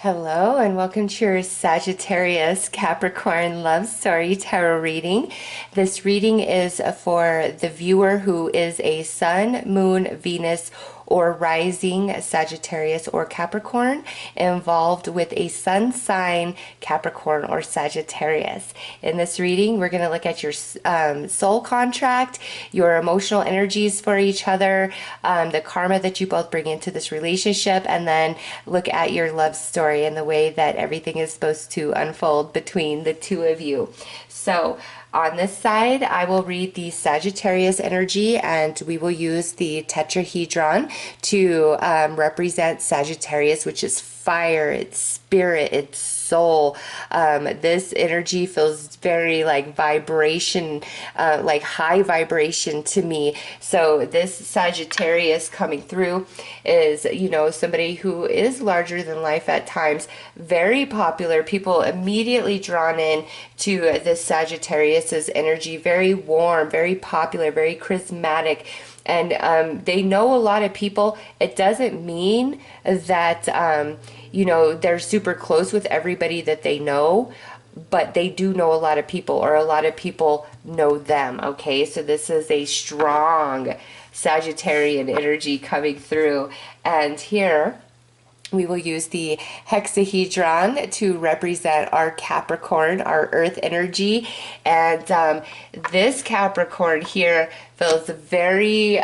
Hello and welcome to your Sagittarius Capricorn love story tarot reading. This reading is for the viewer who is a Sun, Moon, Venus, or rising Sagittarius or Capricorn involved with a sun sign Capricorn or Sagittarius. In this reading, we're going to look at your soul contract, your emotional energies for each other, the karma that you both bring into this relationship, and then look at your love story and the way that everything is supposed to unfold between the two of you. So on this side, I will read the Sagittarius energy, and we will use the tetrahedron to represent Sagittarius, which is fire, it's spirit, it's soul. This energy feels very like vibration, like high vibration to me. So this Sagittarius coming through is, somebody who is larger than life at times, very popular. People immediately drawn in to this Sagittarius's energy, very warm, very popular, very charismatic. And they know a lot of people. It doesn't mean that, they're super close with everybody that they know, but they do know a lot of people, or a lot of people know them, okay? So this is a strong Sagittarian energy coming through. And here we will use the hexahedron to represent our Capricorn, our earth energy. And this Capricorn here feels very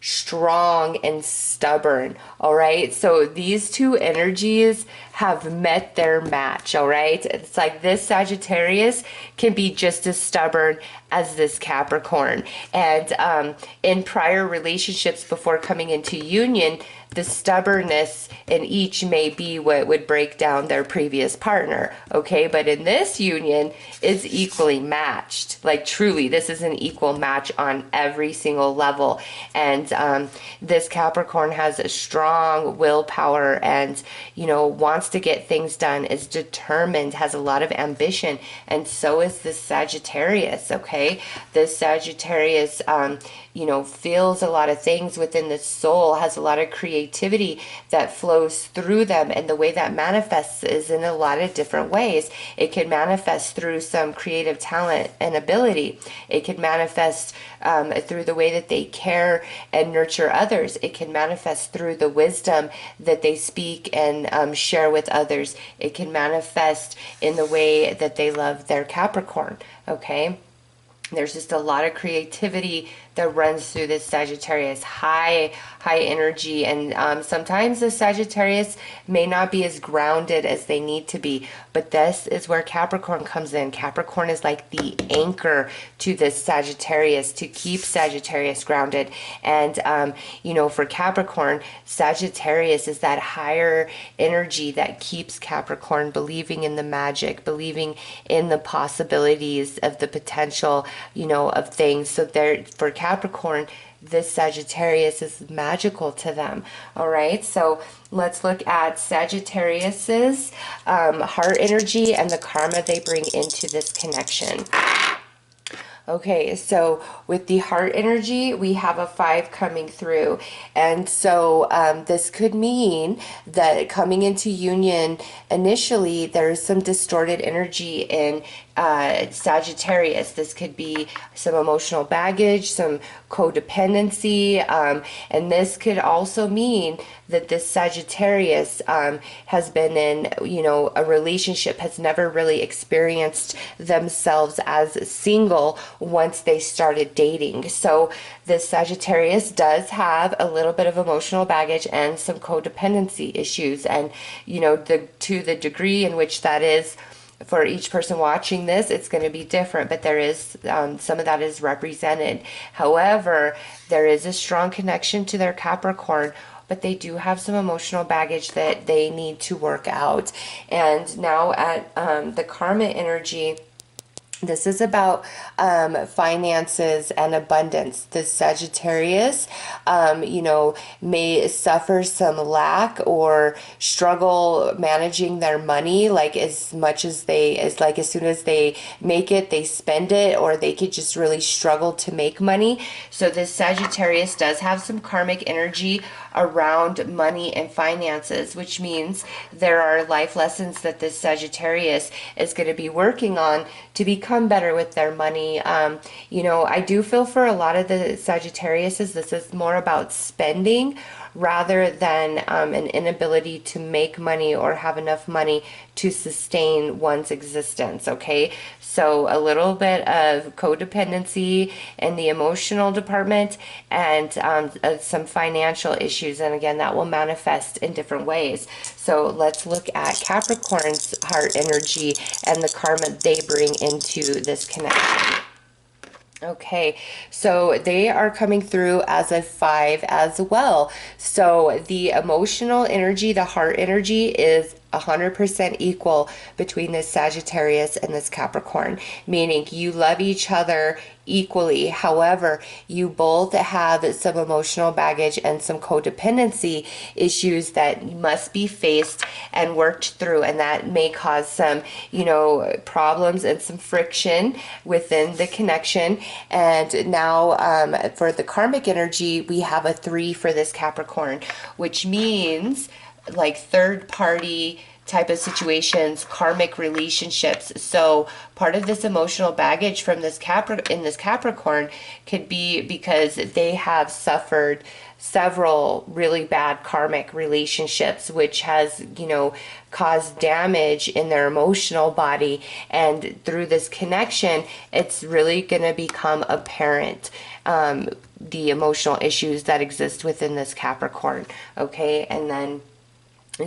strong and stubborn. All right, so these two energies have met their match. All right, it's like this Sagittarius can be just as stubborn as this Capricorn. And in prior relationships before coming into union, the stubbornness in each may be what would break down their previous partner, okay? But in this union, it's equally matched. Like truly, this is an equal match on every single level. And this Capricorn has a strong willpower and, wants to get things done, is determined, has a lot of ambition, and so is this Sagittarius, okay? This Sagittarius, feels a lot of things within the soul, has a lot of creativity that flows through them, and the way that manifests is in a lot of different ways. It can manifest through some creative talent and ability. It can manifest through the way that they care and nurture others. It can manifest through the wisdom that they speak and share with others. It can manifest in the way that they love their Capricorn, okay? There's just a lot of creativity that runs through this Sagittarius, high energy, and sometimes the Sagittarius may not be as grounded as they need to be, but this is where Capricorn comes in. Capricorn is like the anchor to this Sagittarius to keep Sagittarius grounded. And for Capricorn, Sagittarius is that higher energy that keeps Capricorn believing in the magic, believing in the possibilities of the potential, of things. So for Capricorn, this Sagittarius is magical to them. All right, so let's look at Sagittarius's heart energy and the karma they bring into this connection. Okay, so with the heart energy, we have a 5 coming through. And so this could mean that coming into union, initially, there's some distorted energy in Sagittarius. This could be some emotional baggage, some codependency, and this could also mean that this Sagittarius has been in, a relationship, has never really experienced themselves as single once they started dating. So this Sagittarius does have a little bit of emotional baggage and some codependency issues, and to the degree in which that is for each person watching this, it's going to be different, but there is some of that is represented. However, there is a strong connection to their Capricorn, but they do have some emotional baggage that they need to work out. And now at the karma energy, this is about finances and abundance. The Sagittarius, may suffer some lack or struggle managing their money, like as soon as they make it, they spend it, or they could just really struggle to make money. So this Sagittarius does have some karmic energy around money and finances, which means there are life lessons that this Sagittarius is going to be working on to become better with their money. You know, I do feel for a lot of the Sagittariuses, this is more about spending rather than an inability to make money or have enough money to sustain one's existence, okay? So a little bit of codependency in the emotional department and some financial issues. And again, that will manifest in different ways. So let's look at Capricorn's heart energy and the karma they bring into this connection. Okay, so they are coming through as a 5 as well. So the emotional energy, the heart energy is 100% equal between this Sagittarius and this Capricorn, meaning you love each other equally. However, you both have some emotional baggage and some codependency issues that must be faced and worked through, and that may cause some, you know, problems and some friction within the connection. And now for the karmic energy, we have a 3 for this Capricorn, which means like third party type of situations, karmic relationships. So part of this emotional baggage from this Capricorn could be because they have suffered several really bad karmic relationships, which has, you know, caused damage in their emotional body. And through this connection, it's really going to become apparent, the emotional issues that exist within this Capricorn. Okay. And then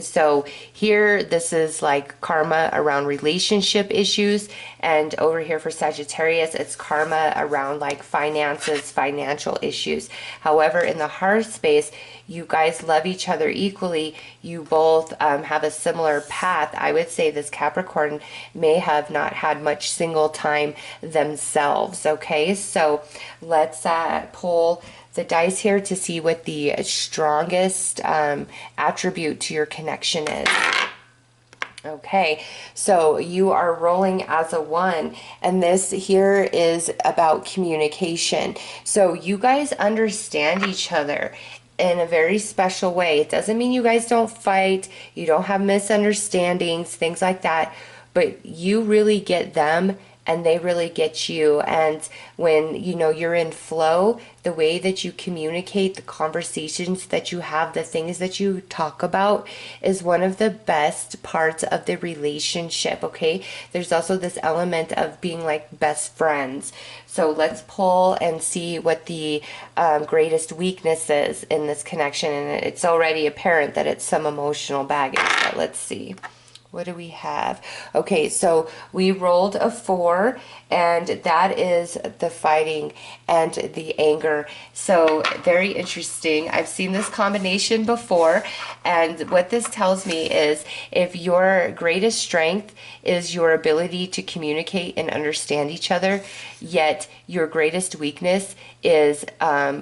so here, this is like karma around relationship issues. And over here for Sagittarius, it's karma around like finances, financial issues. However, in the heart space, you guys love each other equally. You both have a similar path. I would say this Capricorn may have not had much single time themselves. Okay, so let's pull the dice here to see what the strongest attribute to your connection is. Okay, so you are rolling as a 1, and this here is about communication. So you guys understand each other in a very special way. It doesn't mean you guys don't fight, you don't have misunderstandings, things like that, but you really get them and they really get you. And when, you know, you're in flow, the way that you communicate, the conversations that you have, the things that you talk about is one of the best parts of the relationship, okay? There's also this element of being like best friends. So let's pull and see what the greatest weakness is in this connection. And it's already apparent that it's some emotional baggage, but let's see. What do we have? Okay, so we rolled a 4, and that is the fighting and the anger. So very interesting. I've seen this combination before, and what this tells me is if your greatest strength is your ability to communicate and understand each other, yet your greatest weakness is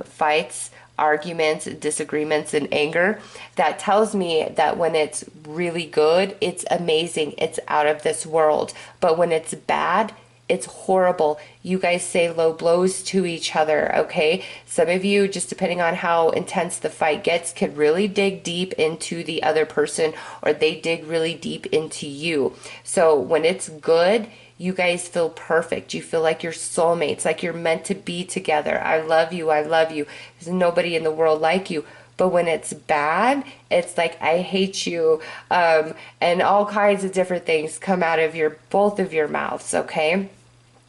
fights, arguments, disagreements, and anger, that tells me that when it's really good, it's amazing, it's out of this world. But when it's bad, it's horrible. You guys say low blows to each other, okay? Some of you, just depending on how intense the fight gets, could really dig deep into the other person, or they dig really deep into you. So when it's good, you guys feel perfect. You feel like you're soulmates, like you're meant to be together. I love you. I love you. There's nobody in the world like you. But when it's bad, it's like, I hate you. And all kinds of different things come out of both of your mouths, okay?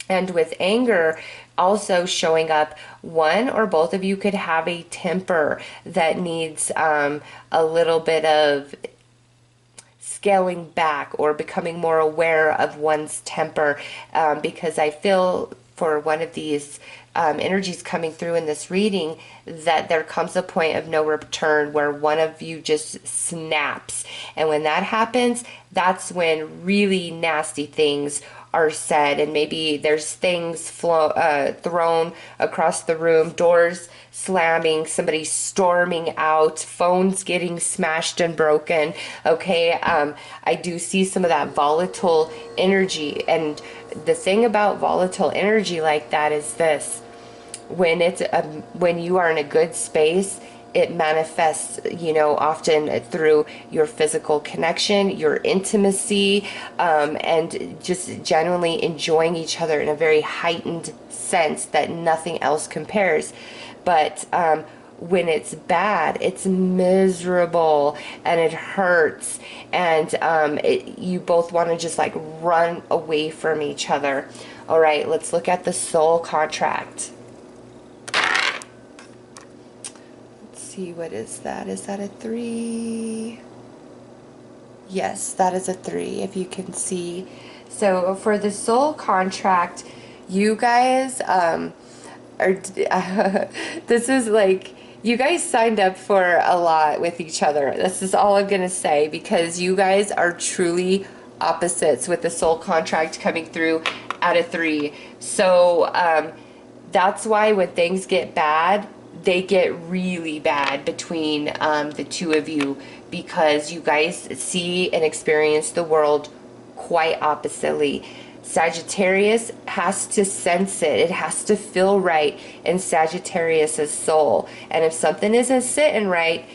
And with anger also showing up, one or both of you could have a temper that needs a little bit of scaling back or becoming more aware of one's temper, because I feel for one of these energies coming through in this reading that there comes a point of no return where one of you just snaps. And when that happens, that's when really nasty things are said, and maybe there's things thrown across the room, doors slamming, somebody storming out, phones getting smashed and broken, okay? I do see some of that volatile energy, and the thing about volatile energy like that is this: when you are in a good space, it manifests, you know, often through your physical connection, your intimacy, and just genuinely enjoying each other in a very heightened sense that nothing else compares. But when it's bad, it's miserable and it hurts, and you both want to just like run away from each other. All right, let's look at the soul contract. See, what is that? Is that a 3? Yes, that is a 3, if you can see. So for the soul contract, you guys are this is like, you guys signed up for a lot with each other. This is all I'm gonna say, because you guys are truly opposites with the soul contract coming through at a 3. So that's why when things get bad, they get really bad between the two of you, because you guys see and experience the world quite oppositely. Sagittarius has to sense it. It has to feel right in Sagittarius's soul. And if something isn't sitting right,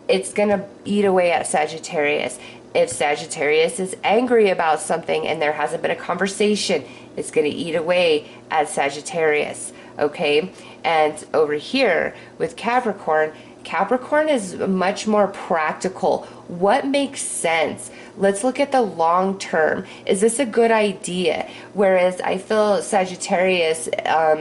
it's going to eat away at Sagittarius. If Sagittarius is angry about something and there hasn't been a conversation, it's going to eat away at Sagittarius. Okay? And over here with Capricorn, Capricorn is much more practical. What makes sense? Let's look at the long term. Is this a good idea? Whereas I feel Sagittarius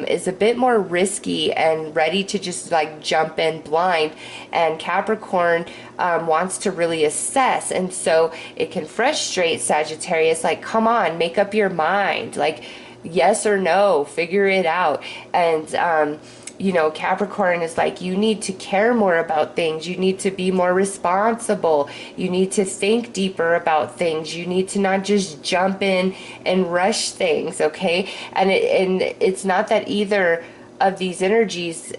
is a bit more risky and ready to just like jump in blind, and Capricorn wants to really assess, and so it can frustrate Sagittarius. Like, come on, make up your mind. Like, yes or no, figure it out. And you know, Capricorn is like, you need to care more about things. You need to be more responsible. You need to think deeper about things. You need to not just jump in and rush things, okay? And it's not that either of these energies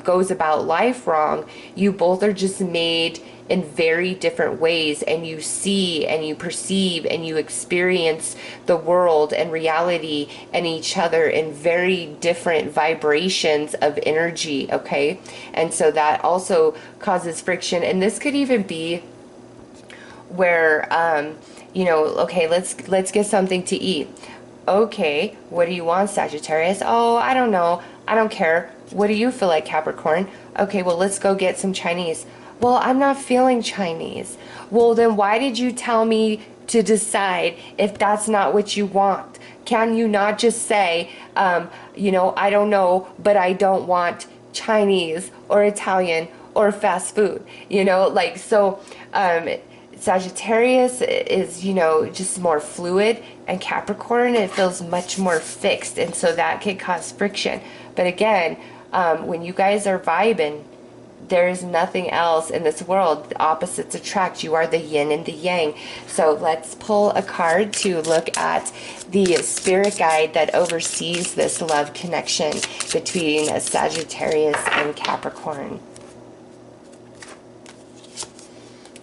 goes about life wrong. You both are just made in very different ways, and you see and you perceive and you experience the world and reality and each other in very different vibrations of energy, okay? And so that also causes friction. And this could even be where you know, okay, let's get something to eat. Okay, what do you want, Sagittarius? Oh, I don't know, I don't care. What do you feel like, Capricorn? Okay, well, let's go get some Chinese. Well, I'm not feeling Chinese. Well, then why did you tell me to decide if that's not what you want? Can you not just say, you know, I don't know, but I don't want Chinese or Italian or fast food, you know? Like, so Sagittarius is, you know, just more fluid, and Capricorn, it feels much more fixed, and so that can cause friction. But again, when you guys are vibing, there is nothing else in this world. The opposites attract. You are the yin and the yang. So let's pull a card to look at the spirit guide that oversees this love connection between Sagittarius and Capricorn.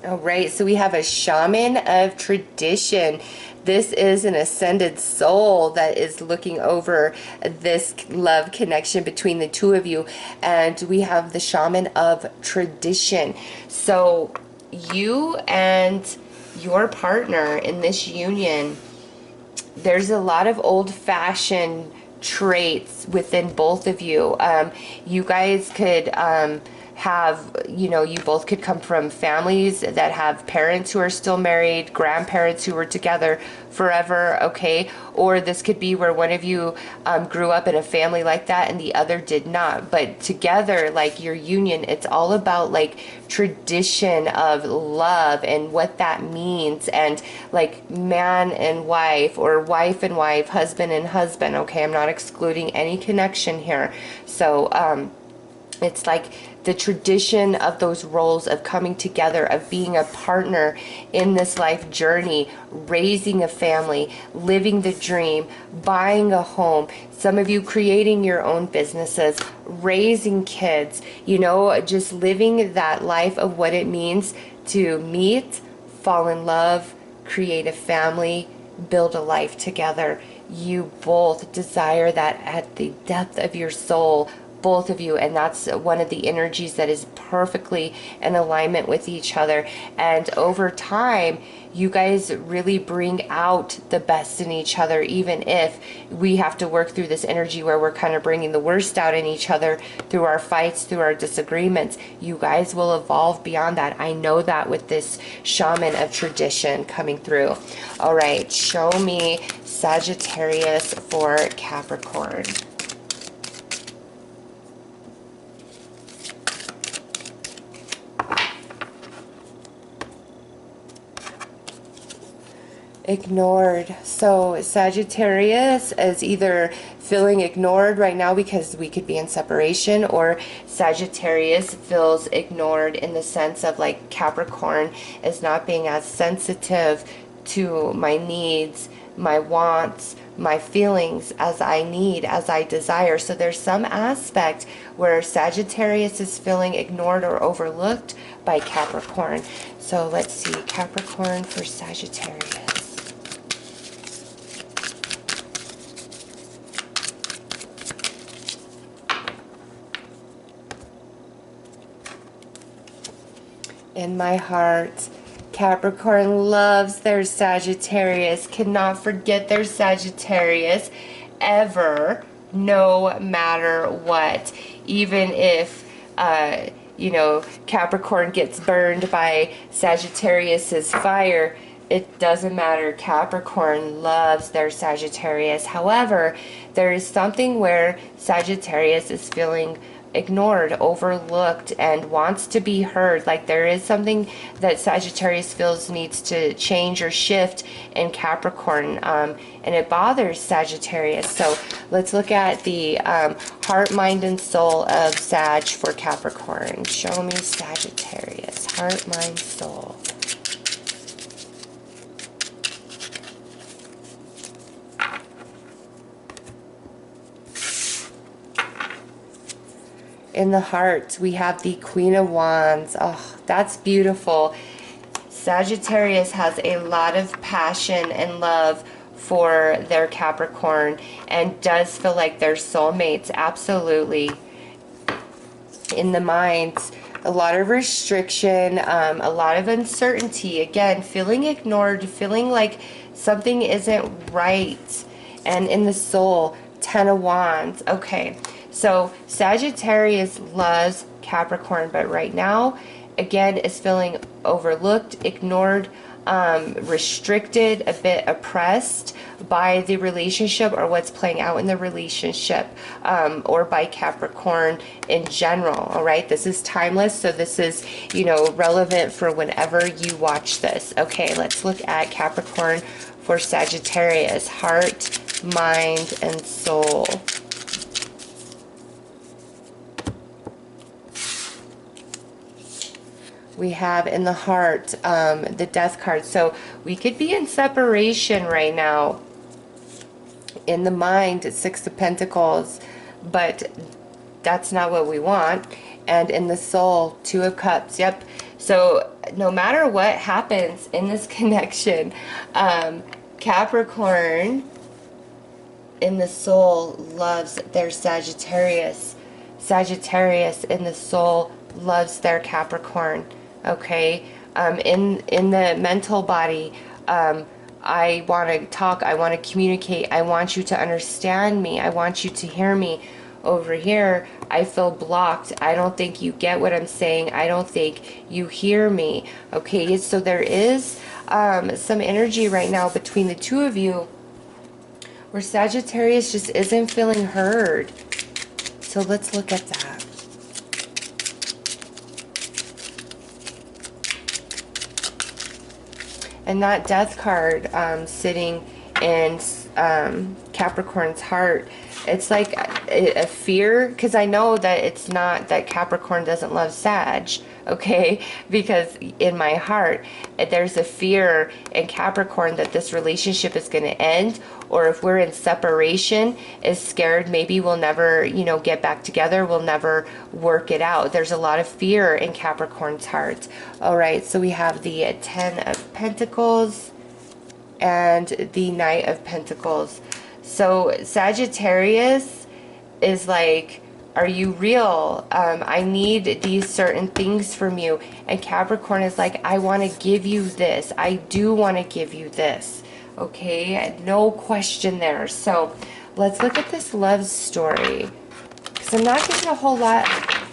All right, so we have a Shaman of Tradition. This is an ascended soul that is looking over this love connection between the two of you. And we have the Shaman of Tradition. So you and your partner in this union, there's a lot of old-fashioned traits within both of you. You guys could have, you know, you both could come from families that have parents who are still married, grandparents who were together forever, okay? Or this could be where one of you grew up in a family like that and the other did not. But together, like your union, it's all about like tradition of love and what that means, and like man and wife, or wife and wife, husband and husband, okay? I'm not excluding any connection here. So it's like the tradition of those roles of coming together, of being a partner in this life journey, raising a family, living the dream, buying a home, some of you creating your own businesses, raising kids, you know, just living that life of what it means to meet, fall in love, create a family, build a life together. You both desire that at the depth of your soul, both of you, and that's one of the energies that is perfectly in alignment with each other. And over time, you guys really bring out the best in each other, even if we have to work through this energy where we're kind of bringing the worst out in each other through our fights, through our disagreements. You guys will evolve beyond that. I know that with this Shaman of Tradition coming through. All right, show me Sagittarius for Capricorn. Ignored. So Sagittarius is either feeling ignored right now because we could be in separation, or Sagittarius feels ignored in the sense of like Capricorn is not being as sensitive to my needs, my wants, my feelings as I need, as I desire. So there's some aspect where Sagittarius is feeling ignored or overlooked by Capricorn. So let's see, Capricorn for Sagittarius. In my heart, Capricorn loves their Sagittarius, cannot forget their Sagittarius ever, no matter what. Even if, you know, Capricorn gets burned by Sagittarius's fire, it doesn't matter. Capricorn loves their Sagittarius. However, there is something where Sagittarius is feeling ignored, overlooked, and wants to be heard. Like there is something that Sagittarius feels needs to change or shift in Capricorn, and it bothers Sagittarius. So let's look at the heart, mind, and soul of Sag for Capricorn. Show me Sagittarius, heart, mind, soul. In the heart, we have the Queen of Wands. Oh, that's beautiful. Sagittarius has a lot of passion and love for their Capricorn and does feel like they're soulmates, absolutely. In the mind, a lot of restriction, a lot of uncertainty, again, feeling ignored, feeling like something isn't right. And in the soul, Ten of Wands. Okay. So Sagittarius loves Capricorn, but right now, again, is feeling overlooked, ignored, restricted, a bit oppressed by the relationship or what's playing out in the relationship, or by Capricorn in general. All right, this is timeless, so this is, you know, relevant for whenever you watch this. Okay, let's look at Capricorn for Sagittarius, heart, mind, and soul. We have in the heart the Death card. So we could be in separation right now. In the mind, it's Six of Pentacles, but that's not what we want. And in the soul, Two of Cups. Yep. So no matter what happens in this connection, Capricorn in the soul loves their Sagittarius. Sagittarius in the soul loves their Capricorn. Okay, in the mental body, I want to talk, I want to communicate, I want you to understand me, I want you to hear me. Over here, I feel blocked. I don't think you get what I'm saying. I don't think you hear me. Okay, so there is some energy right now between the two of you where Sagittarius just isn't feeling heard. So let's look at that. And that Death card sitting in Capricorn's heart, it's like a fear, because I know that it's not that Capricorn doesn't love Sag, okay? Because in my heart, there's a fear in Capricorn that this relationship is going to end, or if we're in separation, is scared maybe we'll never, you know, get back together, we'll never work it out. There's a lot of fear in Capricorn's heart. All right, so we have the Ten of Pentacles and the Knight of Pentacles. So Sagittarius is like Are you real? I need these certain things from you. And Capricorn is like, I want to give you this. I do want to give you this. Okay, no question there. So let's look at this love story. Because I'm not getting a whole lot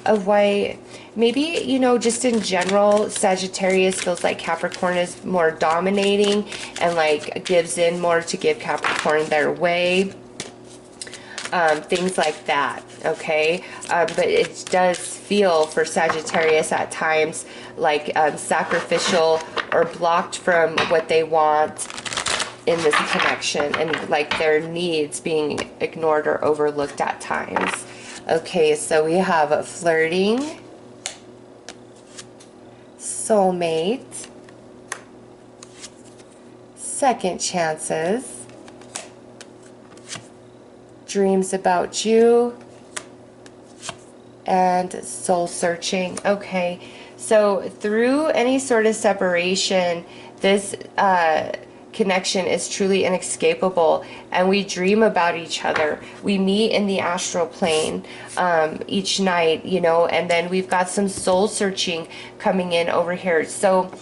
of why. Maybe, you know, just in general, Sagittarius feels like Capricorn is more dominating and like gives in more to give Capricorn their way. Things like that, okay? But it does feel for Sagittarius at times like sacrificial or blocked from what they want in this connection, and like their needs being ignored or overlooked at times. Okay, so we have flirting, soulmate, second chances, dreams about you, and soul searching. Okay, so through any sort of separation, this connection is truly inescapable, and we dream about each other. We meet in the astral plane each night, you know, and then we've got some soul searching coming in over here. So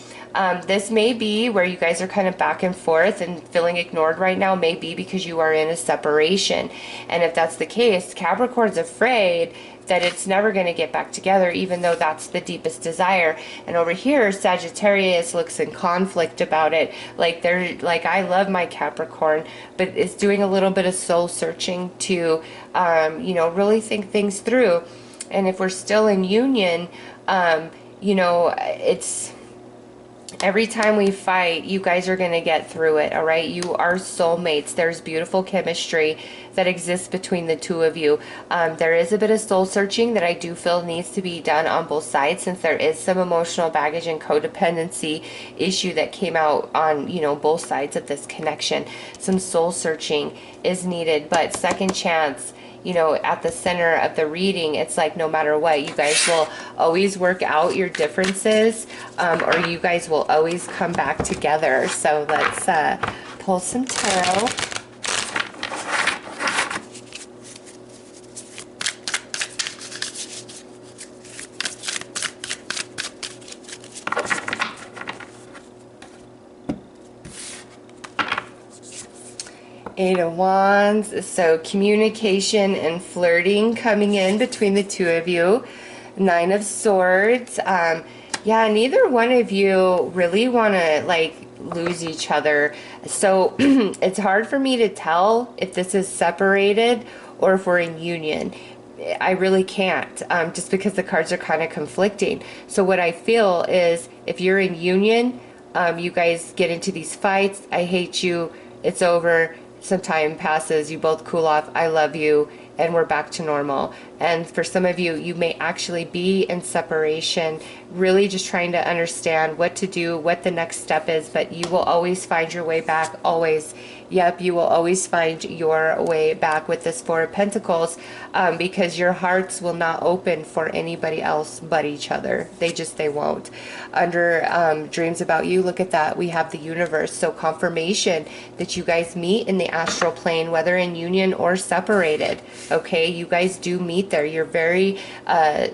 this may be where you guys are kind of back and forth and feeling ignored right now, maybe because you are in a separation. And if that's the case, Capricorn's afraid that it's never going to get back together, even though that's the deepest desire. And over here, Sagittarius looks in conflict about it. Like they're like, I love my Capricorn, but is doing a little bit of soul searching to, you know, really think things through. And if we're still in union, you know, it's, every time we fight, you guys are going to get through it, all right? You are soulmates. There's beautiful chemistry that exists between the two of you. There is a bit of soul searching that I do feel needs to be done on both sides, since there is some emotional baggage and codependency issue that came out on, you know, both sides of this connection. Some soul searching is needed, but second chance, you know, at the center of the reading, it's like no matter what, you guys will always work out your differences, or you guys will always come back together. So let's pull some tarot. Eight of Wands, so communication and flirting coming in between the two of you. Nine of Swords. Yeah, neither one of you really want to like lose each other. So it's hard for me to tell if this is separated or if we're in union. I really can't, just because the cards are kind of conflicting. So what I feel is if you're in union, you guys get into these fights. I hate you. It's over. Some time passes, you both cool off, I love you, and we're back to normal. And for some of you, you may actually be in separation, really just trying to understand what to do, what the next step is, but you will always find your way back, always. Yep, you will always find your way back with this Four of Pentacles, because your hearts will not open for anybody else but each other. They won't. Under dreams about you, look at that. We have the universe. So confirmation that you guys meet in the astral plane, whether in union or separated. Okay, you guys do meet there. You're very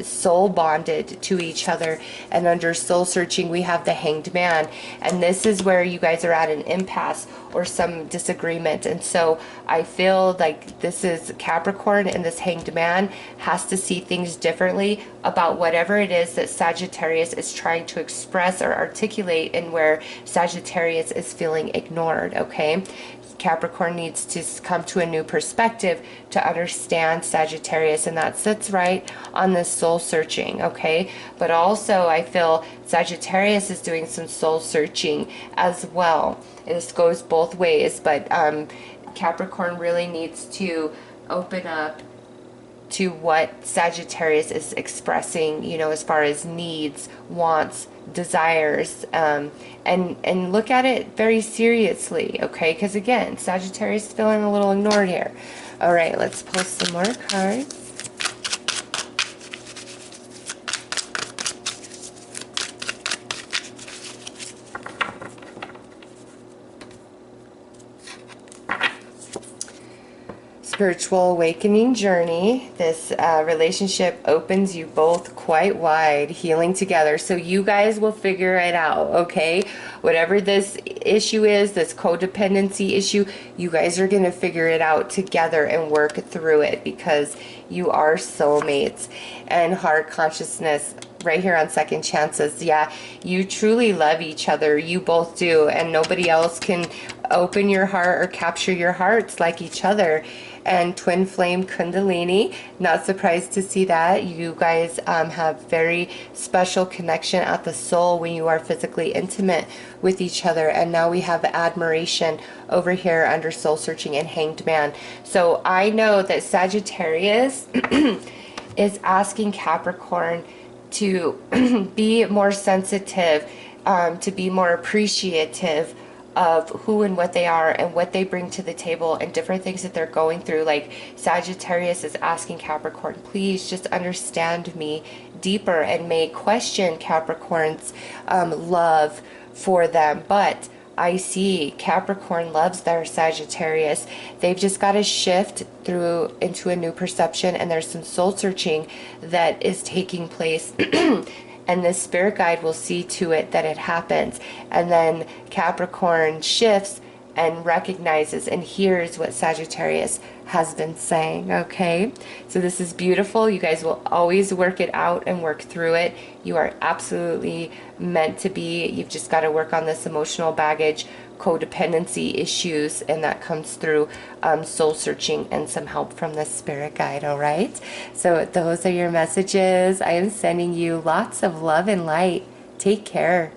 soul bonded to each other. And under soul searching, we have the Hanged Man. And this is where you guys are at an impasse or some disagreement. And so I feel like this is Capricorn, and this Hanged Man has to see things differently about whatever it is that Sagittarius is trying to express or articulate, and where Sagittarius is feeling ignored. Okay, Capricorn needs to come to a new perspective to understand Sagittarius, and that sits right on this soul searching. Okay, but also I feel Sagittarius is doing some soul searching as well. This goes both ways, but Capricorn really needs to open up to what Sagittarius is expressing, you know, as far as needs, wants, desires, and look at it very seriously, okay? Because again, Sagittarius is feeling a little ignored here. All right, let's pull some more cards. spiritual awakening journey. This relationship opens you both quite wide, healing together. So you guys will figure it out, okay? Whatever this issue is, this codependency issue, you guys are going to figure it out together and work through it, because you are soulmates. And heart consciousness right here on Second Chances, yeah, you truly love each other. You both do, and nobody else can open your heart or capture your hearts like each other. And twin flame kundalini, not surprised to see that. You guys have very special connection at the soul when you are physically intimate with each other. And now we have admiration over here under soul searching and hanged man. So I know that Sagittarius is asking Capricorn to be more sensitive, to be more appreciative of who and what they are and what they bring to the table and different things that they're going through. Like Sagittarius is asking Capricorn, please just understand me deeper, and may question Capricorn's love for them. But I see Capricorn loves their Sagittarius. They've just got to shift through into a new perception, and there's some soul searching that is taking place. And this spirit guide will see to it that it happens. And then Capricorn shifts and recognizes and hears what Sagittarius has been saying, okay? So this is beautiful. You guys will always work it out and work through it. You are absolutely meant to be. You've just got to work on this emotional baggage, codependency issues, and that comes through soul searching and some help from the spirit guide, all right? So those are your messages. I am sending you lots of love and light. Take care.